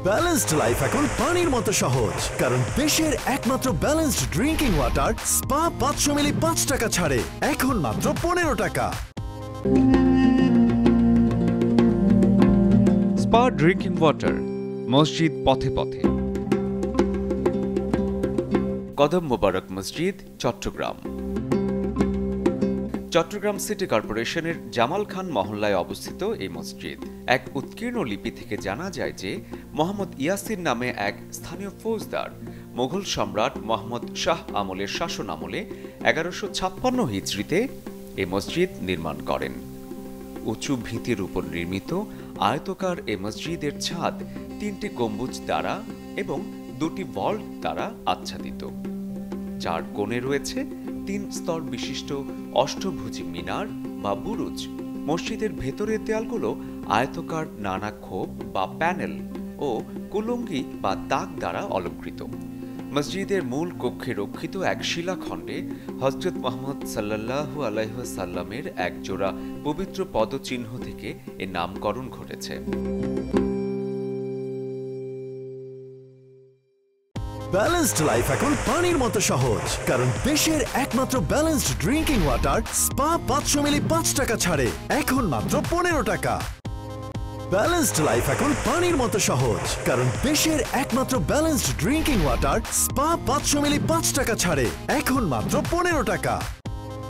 Balanced life এখন পানির মতো সহজ, কারণ দেশের একমাত্র ব্যালেন্সড ড্রিঙ্কিং ওয়াটার স্পা 500 মিলি 5 টাকা ছাড়ে এখন মাত্র 15 টাকা। স্পা ড্রিঙ্কিং ওয়াটার, মসজিদ পথে পথে। কদম মোবারক মসজিদ, চট্টগ্রাম। চট্টগ্রাম সিটি কর্পোরেশনের জামাল খান মহল্লায় অবস্থিত এই মসজিদ। এক উৎকীর্ণ লিপি থেকে জানা যায় যে মোহাম্মদ ইয়াসির নামে এক স্থানীয় ফৌজদার মুঘল সম্রাট মোহাম্মদ শাহ আমলের শাসন আমলে 1156 হিজরিতে এই মসজিদ নির্মাণ করেন। উঁচু ভিতের উপর নির্মিত আয়তকার এই মসজিদের ছাদ 3টি গম্বুজ দ্বারা এবং 2টি ভল্ট দ্বারা আচ্ছাদিত। 4 কোণে রয়েছে 3 স্তর বিশিষ্ট অষ্টভুজী মিনার বা বুরুজ। মসজিদের ভেতরের দেয়ালগুলো আয়তকার নানা খোপ বা প্যানেল ও কুলঙ্গি বা দাগ দ্বারা অলঙ্কৃত। মসজিদের মূল কক্ষে রক্ষিত এক শিলাখণ্ডে হযরত মুহাম্মদ সাল্লাল্লাহু আলাইহি ওয়াসাল্লামের এক জোড়া পবিত্র পদচিহ্ন থেকে এর নামকরণ ঘটেছে। ব্যালেন্সড লাইফ এখন পানির মতো সহজ, কারণ দেশের একমাত্র ব্যালেন্সড ড্রিঙ্কিং ওয়াটার স্পা 500 মিলি 5 টাকা ছাড়ে এখন মাত্র 15 টাকা। ব্যালেন্সড লাইফ এখন পানির মতো সহজ, কারণ দেশের একমাত্র ব্যালেন্সড ড্রিঙ্কিং ওয়াটার স্পা 500 মিলি 5 টাকা ছাড়ে এখন মাত্র 15 টাকা।